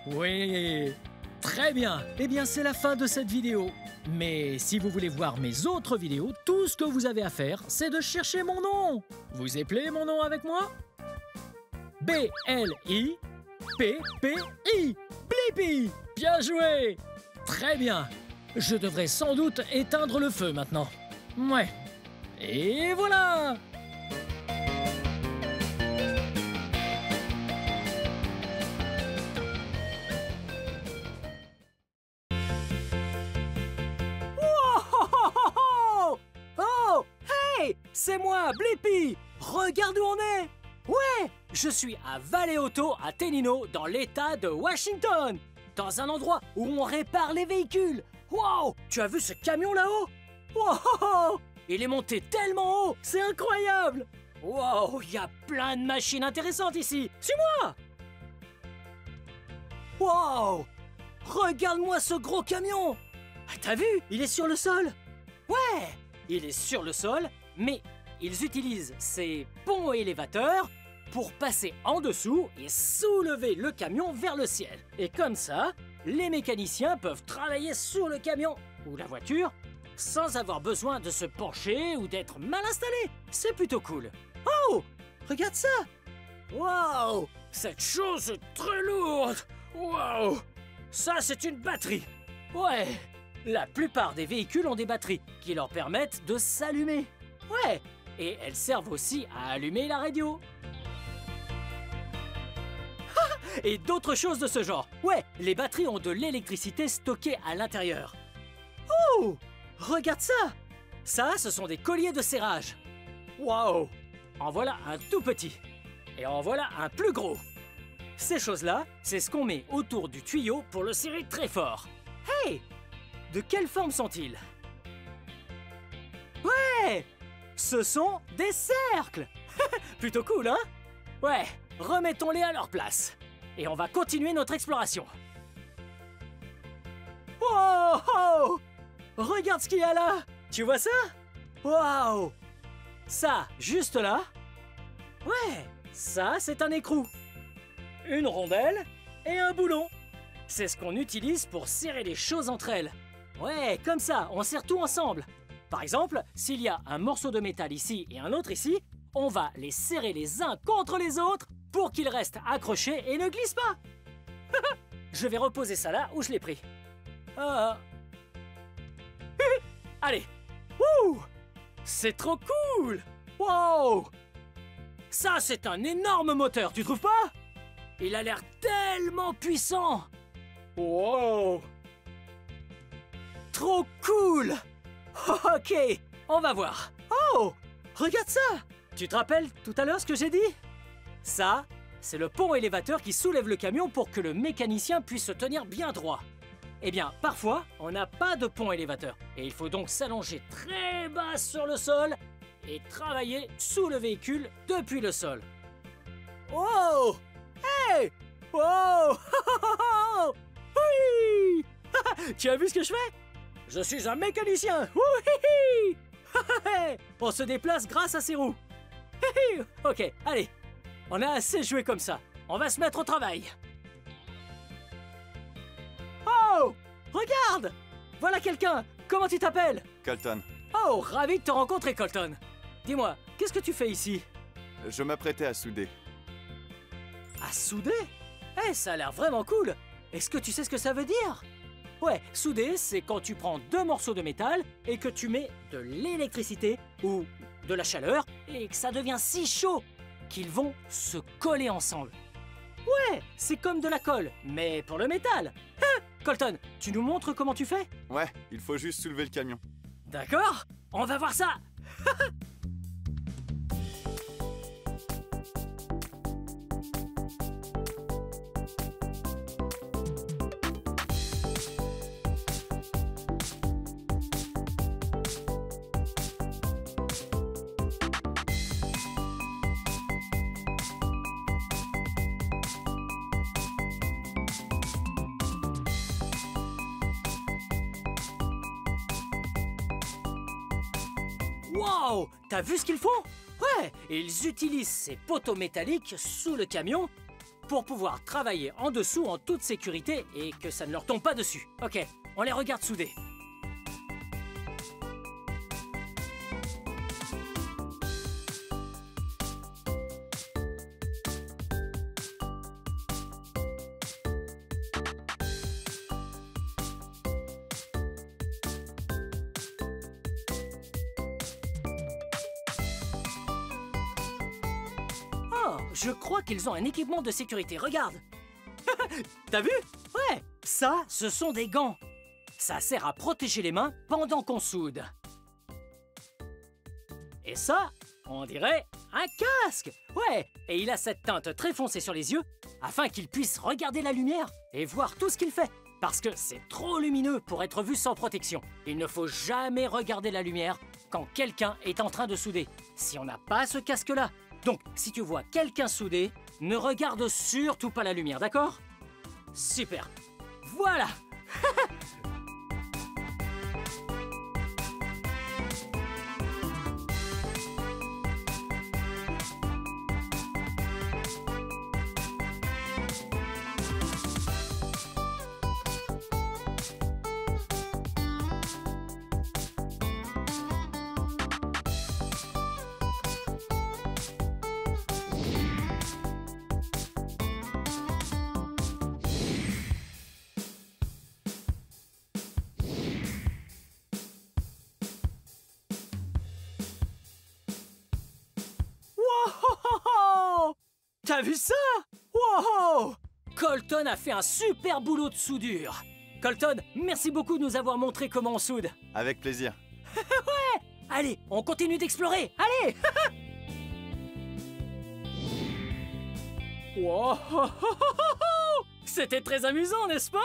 Oui, très bien. Eh bien, c'est la fin de cette vidéo. Mais si vous voulez voir mes autres vidéos, tout ce que vous avez à faire, c'est de chercher mon nom. Vous appelez mon nom avec moi? B-L-I-P-P-I. Blippi. Bien joué. Très bien. Je devrais sans doute éteindre le feu maintenant. Ouais. Et voilà! Oh! Hey! C'est moi, Blippi! Regarde où on est! Ouais! Je suis à Valley Auto, à Tenino, dans l'État de Washington! Dans un endroit où on répare les véhicules! Wow! Tu as vu ce camion là-haut? Wow! Il est monté tellement haut, c'est incroyable! Wow, il y a plein de machines intéressantes ici! Suis-moi! Wow! Regarde-moi ce gros camion! T'as vu? Il est sur le sol! Ouais! Il est sur le sol, mais ils utilisent ces ponts élévateurs pour passer en dessous et soulever le camion vers le ciel. Et comme ça, les mécaniciens peuvent travailler sur le camion ou la voiture sans avoir besoin de se pencher ou d'être mal installé. C'est plutôt cool. Oh! Regarde ça! Wow! Cette chose est très lourde! Wow! Ça, c'est une batterie. Ouais! La plupart des véhicules ont des batteries qui leur permettent de s'allumer. Ouais! Et elles servent aussi à allumer la radio. Et d'autres choses de ce genre. Ouais, les batteries ont de l'électricité stockée à l'intérieur. Oh! Regarde ça! Ça, ce sont des colliers de serrage. Waouh! En voilà un tout petit. Et en voilà un plus gros. Ces choses-là, c'est ce qu'on met autour du tuyau pour le serrer très fort. Hey! De quelle forme sont-ils? Ouais! Ce sont des cercles! Plutôt cool, hein? Ouais, remettons-les à leur place. Et on va continuer notre exploration. Wow! Regarde ce qu'il y a là! Tu vois ça? Waouh! Ça, juste là. Ouais, ça, c'est un écrou. Une rondelle et un boulon. C'est ce qu'on utilise pour serrer les choses entre elles. Ouais, comme ça, on serre tout ensemble. Par exemple, s'il y a un morceau de métal ici et un autre ici, on va les serrer les uns contre les autres pour qu'ils restent accrochés et ne glissent pas. Je vais reposer ça là où je l'ai pris. Allez. Wouh! C'est trop cool! Wow! Ça, c'est un énorme moteur, tu trouves pas? Il a l'air tellement puissant! Wow! Trop cool! Ok, on va voir. Oh! Regarde ça! Tu te rappelles tout à l'heure ce que j'ai dit? Ça, c'est le pont élévateur qui soulève le camion pour que le mécanicien puisse se tenir bien droit. Eh bien, parfois, on n'a pas de pont élévateur. Et il faut donc s'allonger très bas sur le sol et travailler sous le véhicule depuis le sol. Wow! Hey! Wow! Oui! Tu as vu ce que je fais? Je suis un mécanicien! Oui! On se déplace grâce à ces roues. Ok, allez. On a assez joué comme ça. On va se mettre au travail. Oh! Regarde! Voilà quelqu'un! Comment tu t'appelles? Colton. Oh, ravi de te rencontrer, Colton. Dis-moi, qu'est-ce que tu fais ici? Je m'apprêtais à souder. À souder? Eh, ça a l'air vraiment cool! Est-ce que tu sais ce que ça veut dire? Ouais, souder, c'est quand tu prends deux morceaux de métal et que tu mets de l'électricité ou de la chaleur et que ça devient si chaud qu'ils vont se coller ensemble. Ouais, c'est comme de la colle, mais pour le métal. Hein? Colton, tu nous montres comment tu fais? Ouais, il faut juste soulever le camion. D'accord, on va voir ça. Wow! T'as vu ce qu'ils font? Ouais, ils utilisent ces poteaux métalliques sous le camion pour pouvoir travailler en dessous en toute sécurité et que ça ne leur tombe pas dessus. Ok, on les regarde souder. Oh, je crois qu'ils ont un équipement de sécurité, regarde. T'as vu? Ouais, ça, ce sont des gants. Ça sert à protéger les mains pendant qu'on soude. Et ça, on dirait un casque. Ouais, et il a cette teinte très foncée sur les yeux afin qu'il puisse regarder la lumière et voir tout ce qu'il fait. Parce que c'est trop lumineux pour être vu sans protection. Il ne faut jamais regarder la lumière quand quelqu'un est en train de souder, si on n'a pas ce casque-là. Donc, si tu vois quelqu'un souder, ne regarde surtout pas la lumière, d'accord? Super. Voilà. Wow! T'as vu ça? Wow! Colton a fait un super boulot de soudure. Colton, merci beaucoup de nous avoir montré comment on soude. Avec plaisir. Ouais! Allez, on continue d'explorer. Allez! Wow! C'était très amusant, n'est-ce pas?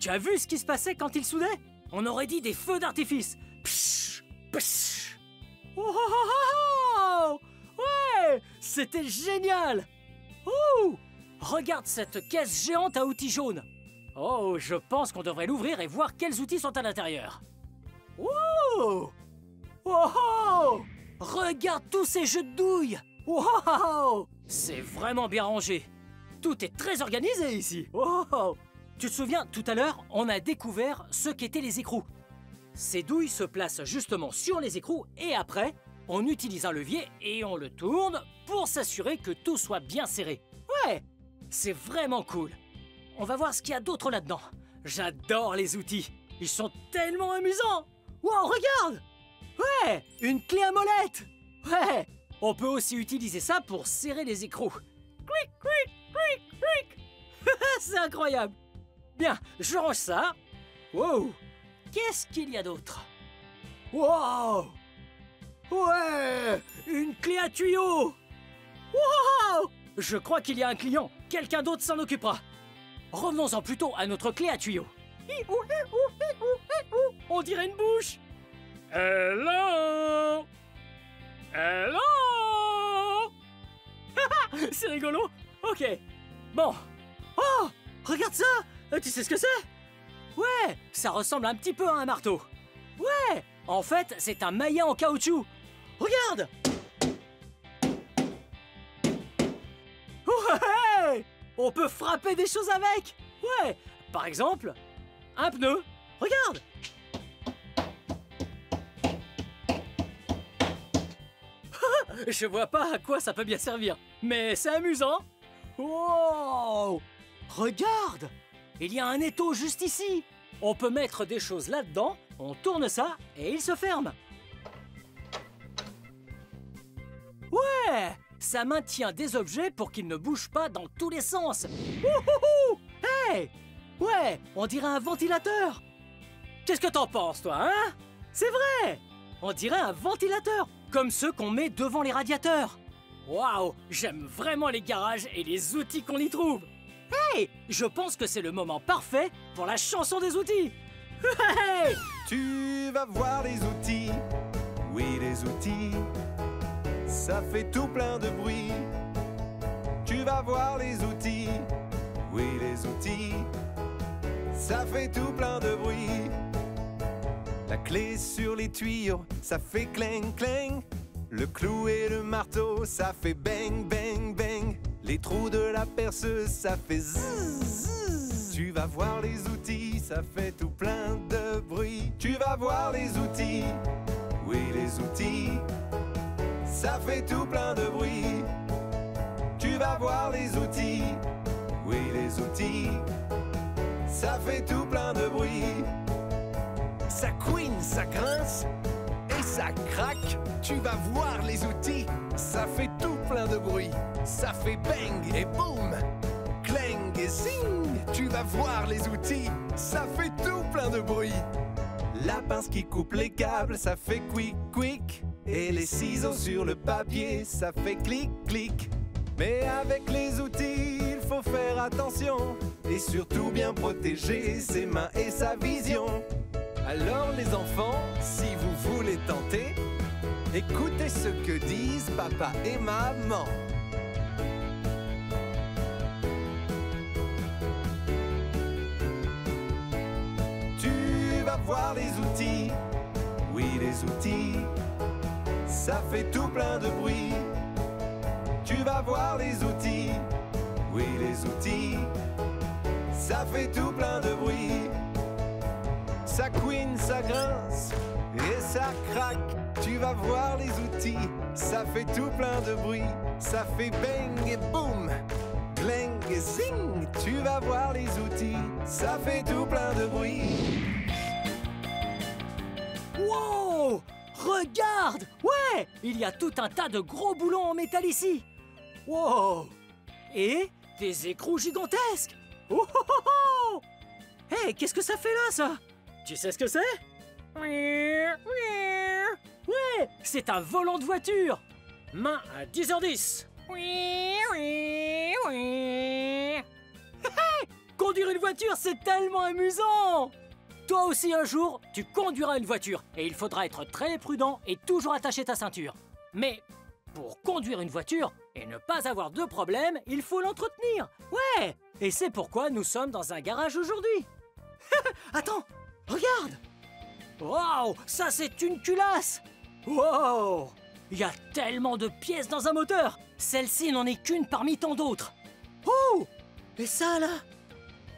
Tu as vu ce qui se passait quand il soudait? On aurait dit des feux d'artifice. Psh, psh. Wow! Ouais! C'était génial! Ouh! Regarde cette caisse géante à outils jaunes. Oh, je pense qu'on devrait l'ouvrir et voir quels outils sont à l'intérieur. Ouh! Wow! Regarde tous ces jeux de douilles! Wow! C'est vraiment bien rangé. Tout est très organisé ici. Wow! Tu te souviens, tout à l'heure, on a découvert ce qu'étaient les écrous. Ces douilles se placent justement sur les écrous et après, on utilise un levier et on le tourne pour s'assurer que tout soit bien serré. Ouais, c'est vraiment cool. On va voir ce qu'il y a d'autre là-dedans. J'adore les outils. Ils sont tellement amusants. Wow, regarde! Ouais, une clé à molette. Ouais, on peut aussi utiliser ça pour serrer les écrous. Cric, cric, cric, cric. C'est incroyable. Bien, je range ça. Wow, qu'est-ce qu'il y a d'autre? Wow! Ouais! Une clé à tuyau! Wow! Je crois qu'il y a un client. Quelqu'un d'autre s'en occupera. Revenons-en plutôt à notre clé à tuyau. On dirait une bouche. Hello! Hello! C'est rigolo. Ok. Bon. Oh! Regarde ça! Tu sais ce que c'est? Ouais! Ça ressemble un petit peu à un marteau. Ouais! En fait, c'est un maillet en caoutchouc. Regarde! Ouais! On peut frapper des choses avec! Ouais! Par exemple, un pneu. Regarde! Je vois pas à quoi ça peut bien servir, mais c'est amusant. Wow! Regarde! Il y a un étau juste ici. On peut mettre des choses là-dedans, on tourne ça et il se ferme. Ouais! Ça maintient des objets pour qu'ils ne bougent pas dans tous les sens. Wouhouhou! Hey! Ouais, on dirait un ventilateur. Qu'est-ce que t'en penses, toi, hein? C'est vrai! On dirait un ventilateur, comme ceux qu'on met devant les radiateurs. Waouh! J'aime vraiment les garages et les outils qu'on y trouve. Hey! Je pense que c'est le moment parfait pour la chanson des outils. Hey! Tu vas voir les outils, oui les outils, ça fait tout plein de bruit. Tu vas voir les outils, oui les outils, ça fait tout plein de bruit. La clé sur les tuyaux, ça fait cling cling. Le clou et le marteau, ça fait bang bang bang. Les trous de la perceuse, ça fait zzz zzz. Tu vas voir les outils, ça fait tout plein de bruit. Tu vas voir les outils, oui les outils, ça fait tout plein de bruit. Tu vas voir les outils, oui les outils, ça fait tout plein de bruit. Ça couine, ça grince et ça craque. Tu vas voir les outils, ça fait tout plein de bruit. Ça fait bang et boum, clang et zing. Tu vas voir les outils, ça fait tout plein de bruit. La pince qui coupe les câbles, ça fait quick quick. Et les ciseaux sur le papier, ça fait clic clic. Mais avec les outils, il faut faire attention et surtout bien protéger ses mains et sa vision. Alors les enfants, si vous voulez tenter, écoutez ce que disent papa et maman. Tu vas voir les outils, oui les outils, ça fait tout plein de bruit. Tu vas voir les outils, oui les outils, ça fait tout plein de bruit. Ça couine, ça grince et ça craque. Tu vas voir les outils, ça fait tout plein de bruit. Ça fait bang et boum, clang et zing. Tu vas voir les outils, ça fait tout plein de bruit. Wow! Regarde! Ouais! Il y a tout un tas de gros boulons en métal ici. Wow! Et des écrous gigantesques. Oh oh oh oh! Hey, qu'est-ce que ça fait là, ça? Tu sais ce que c'est? Ouais, c'est un volant de voiture. Main à 10h10. Conduire une voiture, c'est tellement amusant. Toi aussi, un jour, tu conduiras une voiture. Et il faudra être très prudent et toujours attacher ta ceinture. Mais pour conduire une voiture et ne pas avoir de problème, il faut l'entretenir. Ouais! Et c'est pourquoi nous sommes dans un garage aujourd'hui. Attends! Regarde! Waouh! Ça, c'est une culasse! Wow! Il y a tellement de pièces dans un moteur! Celle-ci n'en est qu'une parmi tant d'autres. Oh! Et ça, là?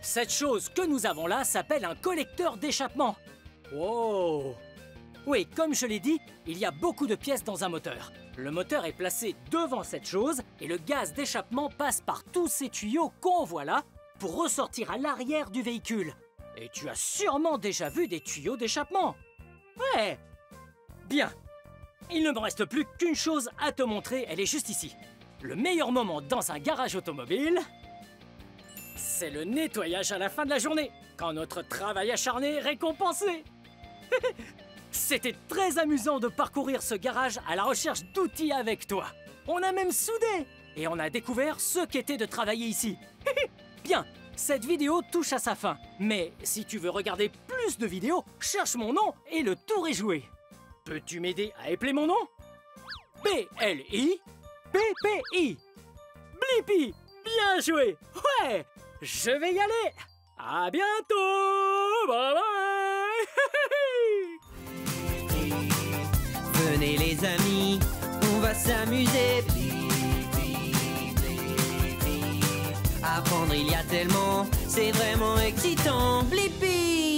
Cette chose que nous avons là s'appelle un collecteur d'échappement. Wow! Oui, comme je l'ai dit, il y a beaucoup de pièces dans un moteur. Le moteur est placé devant cette chose et le gaz d'échappement passe par tous ces tuyaux qu'on voit là pour ressortir à l'arrière du véhicule. Et tu as sûrement déjà vu des tuyaux d'échappement. Ouais. Bien. Il ne me reste plus qu'une chose à te montrer, elle est juste ici. Le meilleur moment dans un garage automobile, c'est le nettoyage à la fin de la journée, quand notre travail acharné est récompensé. C'était très amusant de parcourir ce garage à la recherche d'outils avec toi. On a même soudé et on a découvert ce qu'était de travailler ici. Bien. Cette vidéo touche à sa fin, mais si tu veux regarder plus de vidéos, cherche mon nom et le tour est joué. Peux-tu m'aider à épeler mon nom? B-L-I-P-P-I. Blippi. Bien joué. Ouais, je vais y aller. À bientôt. Bye bye. Venez les amis, on va s'amuser. Apprendre il y a tellement, c'est vraiment excitant. Blippi.